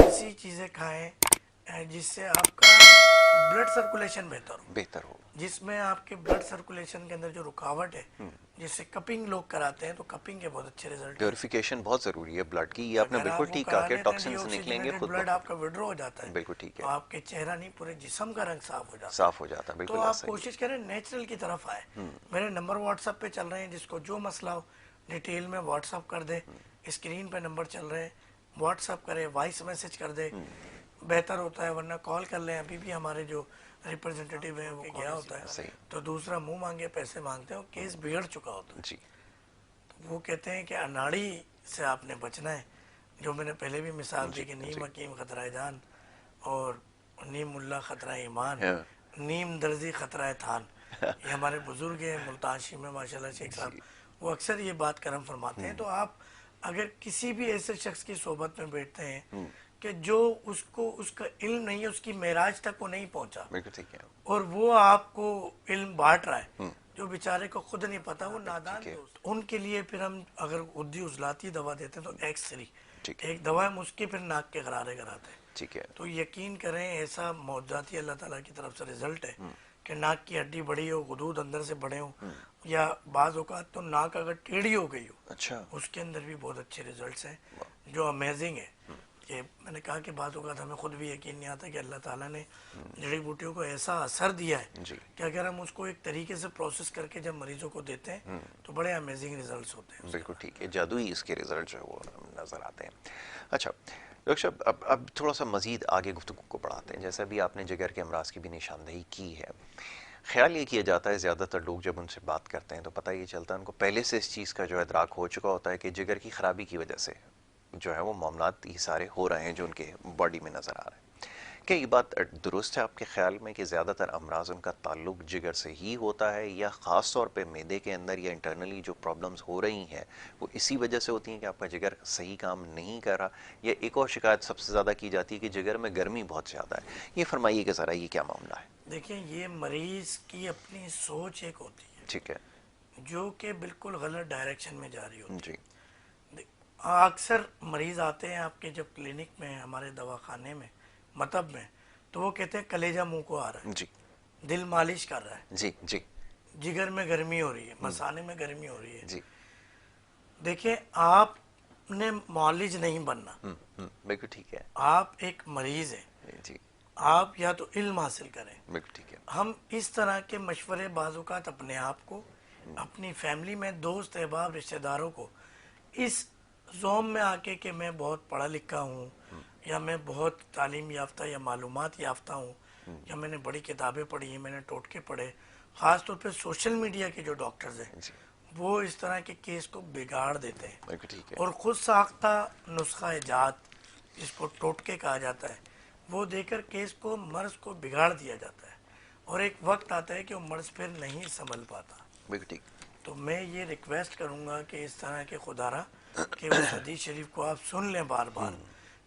ایسی چیزیں کھائیں جس سے آپ کا بلڈ سرکولیشن بہتر ہو، جس میں آپ کے بلڈ سرکولیشن کے اندر جو رکاوٹ ہے، جس سے کپنگ لوگ کراتے ہیں تو کپنگ کے بہت اچھے ریزلٹ ہیں۔ پیوریفیکیشن بہت ضروری ہے بلڈ کی، یہ آپ نے اگر بالکل آپ وہ ٹھیک کہا کرا کہ لیتے ہیں ڈی ٹاکسنز نکلیں گے آکسیجنیٹڈ خود بلڈ بخود۔ آپ کا ودرو ہو جاتا ہے، بالکل ٹھیک تو ہے، آپ کے چہرہ نہیں پورے جسم کا رنگ صاف ہو جاتا ہے۔ صاف ہو جاتا ہے، تو بالکل آپ صحیح ہے۔ کوشش کریں نیچرل کی طرف آئے۔ میرے نمبر واٹس ایپ پہ چل رہے ہیں، جس کو جو مسئلہ ہو ڈیٹیل میں واٹس ایپ کر دے، اسکرین پہ نمبر چل رہے ہیں، واٹس ایپ کرے، وائس میسج کر دے، بہتر ہوتا ہے، ورنہ کال کر لیں۔ ابھی بھی ہمارے جو ریپرزنٹیٹیو ہیں وہ گیا ہوتا ہے صحیح، تو دوسرا منہ مانگے پیسے مانگتے ہیں، کیس بگڑ چکا ہوتا ہے۔ جی تو وہ کہتے ہیں کہ اناڑی سے آپ نے بچنا ہے، جو میں نے پہلے بھی مثال دی کہ نیم حکیم خطرہ جان اور نیم ملا خطرہ ایمان، نیم درزی خطرہ تھان۔ یہ ہمارے بزرگ ہیں ملتان شیخ میں ماشاء اللہ شیخ صاحب، وہ اکثر یہ بات کرم فرماتے ہیں۔ تو آپ اگر کسی بھی ایسے شخص کی صحبت میں بیٹھتے ہیں کہ جو اس کو اس کا علم نہیں ہے، اس کی معراج تک وہ نہیں پہنچا، بالکل ٹھیک ہے، اور وہ آپ کو علم بانٹ رہا ہے، جو بیچارے کو خود نہیں پتا، وہ نادان ٹھیک ہے، دوست۔ ان کے لیے پھر ہم اگر غدی عضلاتی دوا دیتے ہیں تو ایکس 3 ٹھیک ہے، ایک دوا ہے، اس کے پھر ناک کے غرارے کراتے ہیں۔ ٹھیک ہے، تو یقین کریں ایسا معجزاتی اللہ تعالیٰ کی طرف سے رزلٹ ہے کہ ناک کی ہڈی بڑی ہو، غدود اندر سے بڑے ہوں، یا بعض اوقات تو ناک اگر ٹیڑھی ہو گئی ہو، اچھا، اس کے اندر بھی بہت اچھے ریزلٹس ہیں جو امیزنگ ہے۔ کہ میں نے کہا کہ بعض اوقات ہمیں خود بھی یقین نہیں آتا کہ اللہ تعالیٰ نے جڑی بوٹیوں کو ایسا اثر دیا ہے جی کہ اگر ہم اس کو ایک طریقے سے پروسیس کر کے جب مریضوں کو دیتے ہیں تو بڑے امیزنگ ریزلٹس ہوتے ہیں اس کے۔ بالکل ٹھیک ہے، جادوئی اس کے ریزلٹ جو ہے وہ نظر آتے ہیں۔ اچھا ڈاکٹر صاحب، اب تھوڑا سا مزید آگے گفتگو کو بڑھاتے ہیں، جیسا بھی آپ نے جگر کے امراض کی بھی نشاندہی کی ہے۔ خیال یہ کیا جاتا ہے زیادہ تر لوگ جب ان سے بات کرتے ہیں تو پتہ یہ چلتا ہے ان کو پہلے سے اس چیز کا جو ادراک ہو چکا ہوتا ہے کہ جگر کی خرابی کی وجہ سے جو ہے وہ معاملات یہ سارے ہو رہے ہیں جو ان کے باڈی میں نظر آ رہے ہیں۔ کیا یہ بات درست ہے آپ کے خیال میں کہ زیادہ تر امراض ان کا تعلق جگر سے ہی ہوتا ہے، یا خاص طور پہ معدے کے اندر یا انٹرنلی جو پرابلمز ہو رہی ہیں وہ اسی وجہ سے ہوتی ہیں کہ آپ کا جگر صحیح کام نہیں کر رہا؟ یا ایک اور شکایت سب سے زیادہ کی جاتی ہے کہ جگر میں گرمی بہت زیادہ ہے، یہ فرمائیے کہ ذرا یہ کیا معاملہ ہے؟ دیکھیں یہ مریض کی اپنی سوچ ایک ہوتی ہے ٹھیک ہے، جو کہ بالکل غلط ڈائریکشن میں جا رہی ہوتی جی ہے۔ اکثر مریض آتے ہیں آپ کے جب کلینک میں، ہمارے دواخانے میں، مطب میں، تو وہ کہتے ہیں کلیجہ منہ کو آ رہا جی ہے، دل مالش کر رہا ہے، جی جی جگر میں گرمی ہو رہی ہے، مثانے میں گرمی ہو رہی ہے۔ جی دیکھیں آپ نے معالج نہیں بننا، بالکل ٹھیک ہے، آپ ایک مریض ہیں، جی آپ یا تو علم حاصل کریں۔ بالکل ٹھیک ہے، ہم اس طرح کے مشورے بعض اوقات اپنے آپ کو، اپنی فیملی میں دوست احباب رشتہ داروں کو اس زوم میں آ کے کہ میں بہت پڑھا لکھا ہوں، یا میں بہت تعلیم یافتہ یا معلومات یافتہ ہوں، یا میں نے بڑی کتابیں پڑھی ہیں، میں نے ٹوٹکے پڑھے، خاص طور پہ سوشل میڈیا کے جو ڈاکٹرز ہیں جی وہ اس طرح کے کیس کو بگاڑ دیتے ہیں، بالکل ٹھیک ہے، اور خود ساختہ نسخہ ایجاد جس کو ٹوٹکے کہا جاتا ہے وہ دے کر کیس کو، مرض کو بگاڑ دیا جاتا ہے، اور ایک وقت آتا ہے کہ وہ مرض پھر نہیں سنبھل پاتا۔ بالکل ٹھیک، تو میں یہ ریکویسٹ کروں گا کہ اس طرح کے خدا را کہ اس حدیث شریف کو آپ سن لیں بار بار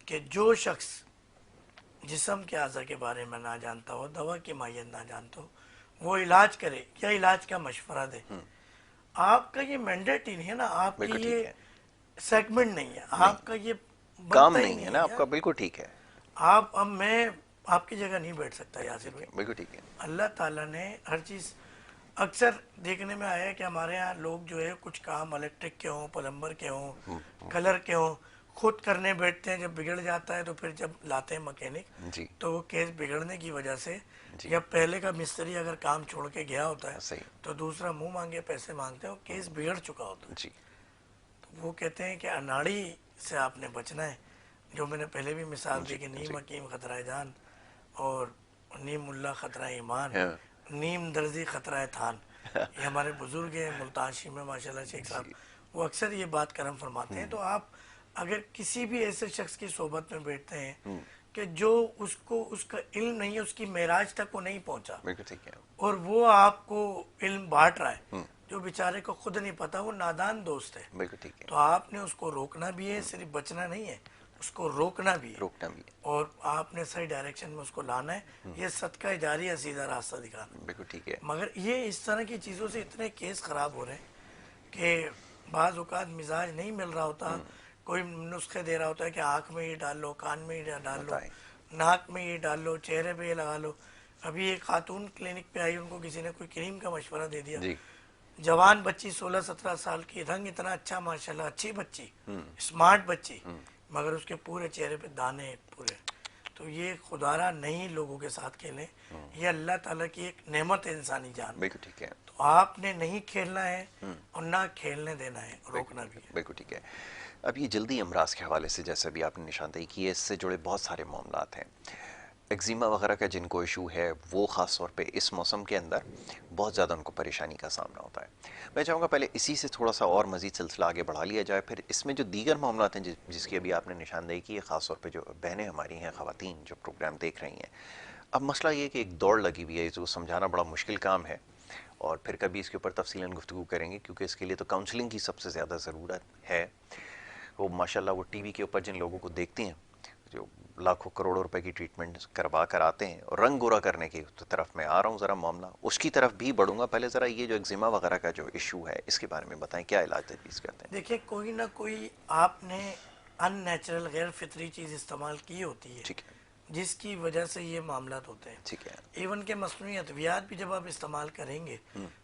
کہ جو شخص جسم کے اعضاء کے بارے میں نہ جانتا ہو، دوا کی ماہیت نہ جانتا ہو، وہ علاج کرے یا علاج کا مشورہ دے۔ آپ کا یہ مینڈیٹ ہی نہیں ہے نا، آپ کی بالکل ٹھیک یہ ہے، سیگمنٹ نہیں ہے، نہیں آپ کا یہ کام بنتا ہی نہیں ہے نہیں نا ہے آپ یار۔ کا، بالکل ٹھیک ہے، اب میں آپ کی جگہ نہیں بیٹھ سکتا یاسر ٹھیک ہے، بھائی۔ بالکل ٹھیک ہے، اللہ تعالیٰ نے ہر چیز، اکثر دیکھنے میں آیا ہے کہ ہمارے ہاں لوگ جو ہے کچھ کام الیکٹرک کے ہوں، پلمبر کے ہوں، کلر کے ہوں، خود کرنے بیٹھتے ہیں، جب بگڑ جاتا ہے تو پھر جب لاتے ہیں مکینک جی تو وہ کیس بگڑنے کی وجہ سے، جی یا پہلے کا مستری اگر کام چھوڑ کے گیا ہوتا ہے صحیح، تو دوسرا منہ مانگے پیسے مانگتے ہیں، وہ کیس بگڑ چکا ہوتا ہے۔ جی تو وہ کہتے ہیں کہ اناڑی سے آپ نے بچنا ہے، جو میں نے پہلے بھی مثال دی کہ نیم حکیم خطرہ جان اور نیم ملا خطرہ ایمان، ہاں نیم درزی خطرہ تھان۔ یہ ہمارے بزرگ ہیں ملتان شیخ میں ماشاء اللہ شیخ صاحب، جی وہ اکثر یہ بات کرم فرماتے ہیں۔ تو آپ اگر کسی بھی ایسے شخص کی صحبت میں بیٹھتے ہیں کہ جو اس کو اس کا علم نہیں ہے، اس کی معراج تک وہ نہیں پہنچا، بالکل ٹھیک ہے، اور وہ آپ کو علم بانٹ رہا ہے، جو بیچارے کو خود نہیں پتا، وہ نادان دوست ہے۔ بالکل ٹھیک ہے، تو آپ نے اس کو روکنا بھی ہے، صرف بچنا نہیں ہے، اس کو روکنا بھی ہے، روکنا بھی ہے، اور آپ نے صحیح ڈائریکشن میں اس کو لانا ہے۔ یہ صدقہ جاری ہے، سیدھا راستہ دکھانا۔ بالکل ٹھیک ہے، مگر یہ اس طرح کی چیزوں سے اتنے کیس خراب ہو رہے ہیں کہ بعض اوقات مزاج نہیں مل رہا ہوتا، کوئی نسخے دے رہا ہوتا ہے کہ آنکھ میں یہ ڈال لو، کان میں یہ ڈال لو، بتائیں ناک میں یہ ڈال لو، چہرے پہ یہ لگا لو. ابھی ایک خاتون کلینک پہ آئی، ان کو کسی نے کوئی کریم کا مشورہ دے دیا. جی جوان بچی 16-17 سال کی، رنگ اتنا اچھا ماشاءاللہ، اچھی بچی، اسمارٹ بچی، مگر اس کے پورے چہرے پہ دانے پورے. تو یہ خدارا نہیں لوگوں کے ساتھ کھیلیں، یہ اللہ تعالیٰ کی ایک نعمت ہے انسانی جان. بالکل ٹھیک ہے. تو آپ نے نہیں کھیلنا ہے اور نہ کھیلنے دینا ہے، روکنا بھی ہے. بالکل ٹھیک ہے. اب یہ جلدی امراض کے حوالے سے جیسے بھی آپ نے نشاندہی کی ہے، اس سے جڑے بہت سارے معاملات ہیں. ایگزیما وغیرہ کا جن کو ایشو ہے وہ خاص طور پہ اس موسم کے اندر بہت زیادہ ان کو پریشانی کا سامنا ہوتا ہے. میں چاہوں گا پہلے اسی سے تھوڑا سا اور مزید سلسلہ آگے بڑھا لیا جائے، پھر اس میں جو دیگر معاملات ہیں جس کی ابھی آپ نے نشاندہی کی ہے، خاص طور پہ جو بہنیں ہماری ہیں، خواتین جو پروگرام دیکھ رہی ہیں. اب مسئلہ یہ کہ ایک دوڑ لگی ہوئی ہے جو سمجھانا بڑا مشکل کام ہے، اور پھر کبھی اس کے اوپر تفصیلاً گفتگو کریں گے، کیونکہ اس کے لیے تو کاؤنسلنگ کی سب سے زیادہ ضرورت ہے. وہ ماشاءاللہ وہ ٹی وی کے اوپر جن لوگوں کو دیکھتی ہیں جو لاکھوں کروڑوں روپے کی ٹریٹمنٹ کروا کر آتے ہیں، اور رنگ گورا کرنے کی طرف میں آ رہا ہوں، ذرا معاملہ اس کی طرف بھی بڑھوں گا. پہلے ذرا یہ جو ایگزیما وغیرہ کا جو ایشو ہے اس کے بارے میں بتائیں، کیا علاج تجویز کرتے ہیں؟ دیکھیں، کوئی نہ کوئی آپ نے ان نیچرل غیر فطری چیز استعمال کی ہوتی ہے ٹھیک ہے. جس کی وجہ سے یہ معاملات ہوتے ہیں. ٹھیک ہے. ایون کہ مصنوعی ادویات بھی جب آپ استعمال کریں گے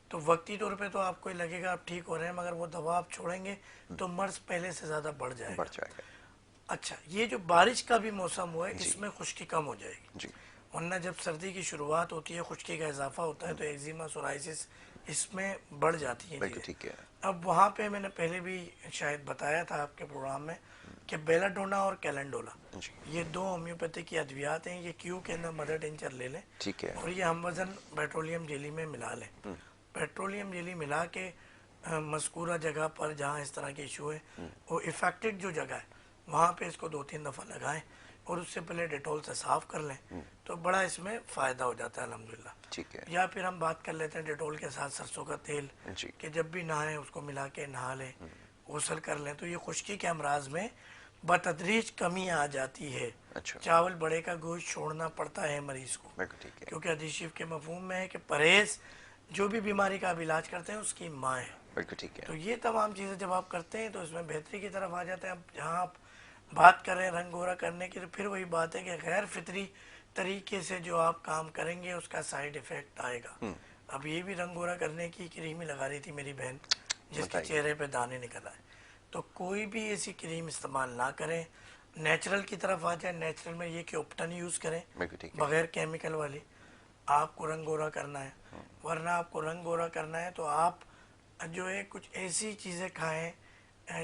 تو وقتی طور پہ تو آپ کو لگے گا آپ ٹھیک ہو رہے ہیں، مگر وہ دوا آپ چھوڑیں گے تو مرض پہلے سے زیادہ بڑھ جائے گا. بڑھ جائے گا. اچھا، یہ جو بارش کا بھی موسم ہوا ہے جی اس میں خشکی کم ہو جائے گی، جی ورنہ جب سردی کی شروعات ہوتی ہے خشکی کا اضافہ ہوتا ہے تو ایگزیما، سورائسس اس میں بڑھ جاتی ہیں بالکل چیزیں. ٹھیک ہے. اب وہاں پہ میں نے پہلے بھی شاید بتایا تھا آپ کے پروگرام میں کہ بیلاڈونا اور کیلنڈولا جی یہ دو ہومیوپیتھی کی ادویات ہیں. یہ کیو کے اندر مدر ٹنچر لے لیں ٹھیک ہے. اور یہ ہم وزن پیٹرولیم جیلی میں ملا لیں. پیٹرولیم جیلی ملا کے مذکورہ جگہ پر جہاں اس طرح کے ایشو ہے، وہ افیکٹڈ جو جگہ ہے وہاں پہ اس کو 2-3 دفعہ لگائیں اور اس سے پہلے ڈیٹول سے صاف کر لیں تو بڑا اس میں فائدہ ہو جاتا ہے الحمدللہ. ٹھیک ہے. یا پھر ہم بات کر لیتے ہیں ڈیٹول کے ساتھ سرسوں کا تیل، جی کہ جب بھی نہائیں اس کو ملا کے نہا لیں، غسل کر لیں تو یہ خشکی کے امراض میں بتدریج کمی آ جاتی ہے. اچھا. چاول بڑے کا گوشت چھوڑنا پڑتا ہے مریض کو، بالکل ٹھیک ہے. کیونکہ حدیث شریف کے مفہوم میں ہے کہ پرہیز جو بھی بیماری کا آپ علاج کرتے ہیں اس کی ماں ہے. بالکل ٹھیک ہے. تو یہ تمام چیزیں جب آپ کرتے ہیں تو اس میں بہتری کی طرف آ جاتے ہیں. اب جہاں آپ بات کر رہے ہیں رنگ گورا کرنے کی، تو پھر وہی بات ہے کہ غیر فطری طریقے سے جو آپ کام کریں گے اس کا سائیڈ ایفیکٹ آئے گا. اب یہ بھی رنگ گورا کرنے کی کریم ہی لگا رہی تھی میری بہن جس کے بتائیے. چہرے پہ دانے نکل آئے. تو کوئی بھی ایسی کریم استعمال نہ کریں، نیچرل کی طرف آ جائیں. نیچرل میں یہ کہ اپٹن یوز کریں بالکل ٹھیک ہے. بغیر کیمیکل والی. آپ کو رنگ گورا کرنا ہے، ورنہ آپ کو رنگ گورا کرنا ہے تو آپ جو ہے کچھ ایسی چیزیں کھائیں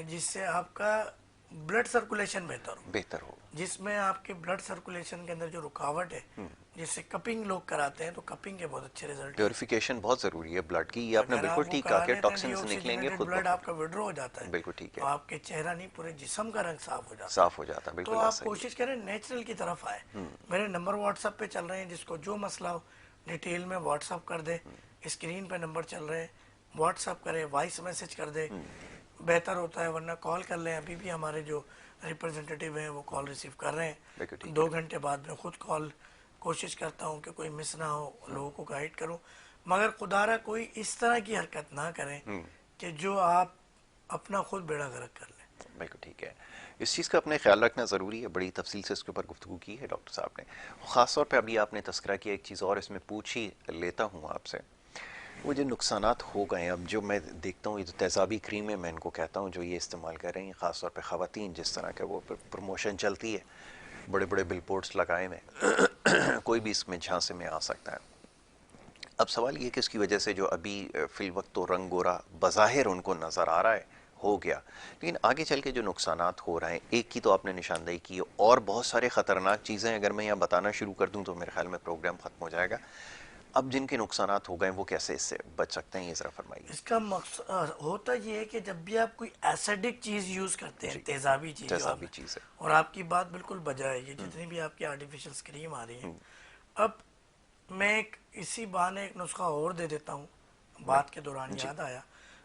جس سے آپ کا بلڈ سرکولیشن بہتر ہو، بہتر ہو. جس میں آپ کے بلڈ سرکولیشن کے اندر جو رکاوٹ ہے، جس سے کپنگ لوگ کراتے ہیں تو کپنگ کے بہت اچھے رزلٹ ہیں. پیوریفیکیشن بہت ضروری ہے بلڈ کی، یہ آپ نے اگر بالکل وہ ٹھیک کہا کرا کہ لیتے ہیں ڈی ٹاکسنز نکلیں گے آکسیجنیٹڈ خود بلڈ، آپ بخود. کا وڈرو ہو جاتا ہے بالکل ٹھیک تو ہے. آپ کے چہرہ نہیں پورے جسم کا رنگ صاف ہو جاتا ہے. صاف ہو جاتا ہے. تو بالکل آپ صحیح. کوشش کریں نیچرل کی طرف آئے. میرے نمبر واٹس اپ پہ چل رہے ہیں، جس کو جو مسئلہ ہو ڈیٹیل میں واٹس اپ کر دے. اسکرین پہ نمبر چل رہے ہیں، واٹس اپ کرے، وائس میسج کر دے، بہتر ہوتا ہے. ورنہ کال کر لیں، ابھی بھی ہمارے جو ریپرزنٹیٹیو ہیں وہ کال ریسیو کر رہے بالکل ہیں. ٹھیک 2 ہے. گھنٹے بعد میں خود کال کوشش کرتا ہوں کہ کوئی مس نہ ہو، لوگوں کو گائیڈ کروں. مگر خدارہ کوئی اس طرح کی حرکت نہ کریں کہ جو آپ اپنا خود بیڑا غرق کر لیں. بالکل ٹھیک ہے. اس چیز کا اپنے خیال رکھنا ضروری ہے. بڑی تفصیل سے اس کے اوپر گفتگو کی ہے ڈاکٹر صاحب نے. خاص طور پہ ابھی آپ نے تذکرہ کیا، ایک چیز اور اس میں پوچھ ہی لیتا ہوں آپ سے. وہ جو نقصانات ہو گئے ہیں، اب جو میں دیکھتا ہوں یہ جو تیزابی کریمیں میں ان کو کہتا ہوں جو یہ استعمال کر رہی ہیں، خاص طور پہ خواتین، جس طرح کا وہ پروموشن چلتی ہے، بڑے بڑے بل بورڈز لگائے ہوئے، کوئی بھی اس میں جھانسے میں آ سکتا ہے. اب سوال یہ کہ اس کی وجہ سے جو ابھی فی الوقت تو رنگ گورا بظاہر ان کو نظر آ رہا ہے، ہو گیا، لیکن آگے چل کے جو نقصانات ہو رہے ہیں، ایک کی تو آپ نے نشاندہی کی، اور بہت سارے خطرناک چیزیں اگر میں یہاں بتانا شروع کر دوں تو میرے خیال میں پروگرام ختم ہو جائے گا. اب جن کے نقصانات ہو گئے وہ کیسے اس سے بچ سکتے ہیں، یہ ذرا فرمائیے. اس کا مقصد ہوتا یہ ہے کہ جب بھی آپ کوئی ایسیڈک چیز یوز کرتے ہیں، جی. تیزابی چیز جو آپ تیزابی نے، چیز ہے. اور آپ کی بات بالکل بجائے، یہ جتنی بھی آپ کی آرٹیفیشل کریم آ رہی ہیں، اب میں اسی بہانے ایک نسخہ اور دے دیتا ہوں. بات کے دوران جی یاد آیا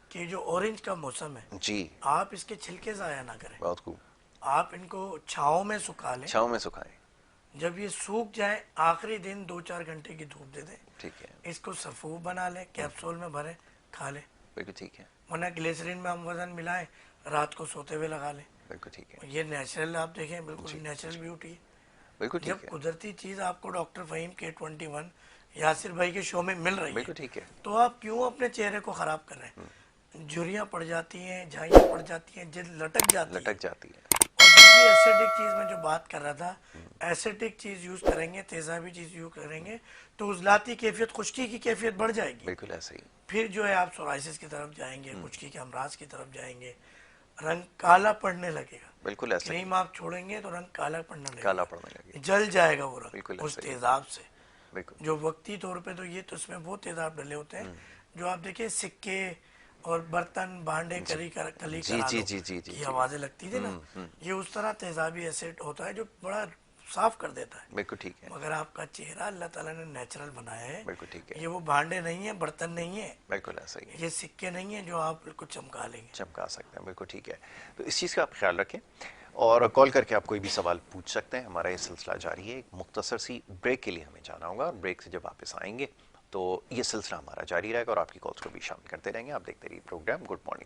کہ جو اورنج کا موسم ہے، جی. آپ اس کے چھلکے ضائع نہ کریں. بہت خوب. آپ ان کو چھاؤں میں سکھا لیں. چھاؤں میں سکھائیں. جب یہ سوکھ جائیں آخری دن 2-4 گھنٹے کی دھوپ دے دیں. ٹھیک ہے. اس کو سفوف بنا لیں، کیپسول میں بھریں، کھا لیں. بالکل ٹھیک ہے. ورنہ گلیسرین میں ہم وزن ملائیں، رات کو سوتے ہوئے لگا لیں. بالکل ٹھیک ہے، یہ نیچرل آپ دیکھیں بالکل نیچرل بیوٹی ہے. بالکل ٹھیک جب ہے، قدرتی چیز آپ کو ڈاکٹر فہیم K21 یاسر بھائی کے شو میں مل رہی ہے بالکل ٹھیک ہے. تو آپ کیوں اپنے چہرے کو خراب کر رہے ہیں؟ جھریاں پڑ جاتی ہیں، جھائیاں پڑ جاتی ہیں، جلد لٹک جاتی ہے. لٹک جاتی ہے. اور دوسری ایسیڈک چیز میں جو بات کر رہا تھا، ایسیڈک چیز یوز کریں گے، تیزابی چیز یوز کریں گے تو عضلاتی کیفیت، خشکی کی کیفیت بڑھ جائے گی. بالکل ایسے ہی. پھر جو ہے آپ سورائسس کی طرف جائیں گے، خشکی کے امراض کی طرف جائیں گے، رنگ کالا پڑنے لگے گا. بالکل ایسے ہی. کریم آپ چھوڑیں گے تو رنگ کالا پڑنے لگے کالا گا، پڑنے لگے. جل جائے گا وہ بالکل رنگ اس ایسے ہی. تیزاب سے. بالکل. جو وقتی طور پہ تو یہ تو اس میں وہ تیزاب ڈلے ہوتے ہیں جو آپ دیکھیں سکے اور برتن بانڈے کلی جی کرا جی لو جی جی جی کی جی. آوازیں لگتی تھی نا، یہ اس طرح تیزابی ایسڈ ہوتا ہے جو بڑا صاف کر دیتا ہے. بالکل ٹھیک ہے. مگر آپ کا چہرہ اللہ تعالیٰ نے نیچرل بنایا ہے، بالکل ٹھیک ہے. یہ وہ بھانڈے نہیں ہیں، برتن نہیں ہیں، بالکل ایسا ہی. یہ سکے نہیں ہیں جو آپ بالکل چمکا لیں گے. چمکا سکتے ہیں. بالکل ٹھیک ہے. تو اس چیز کا آپ خیال رکھیں اور کال کر کے آپ کوئی بھی سوال پوچھ سکتے ہیں. ہمارا یہ سلسلہ جاری ہے. ایک مختصر سی بریک کے لیے ہمیں جانا ہوگا اور بریک سے جب واپس آئیں گے تو یہ سلسلہ ہمارا جاری رہے گا اور آپ کی کالز کو بھی شامل کرتے رہیں گے. آپ دیکھتے رہیے پروگرام گڈ مارننگ.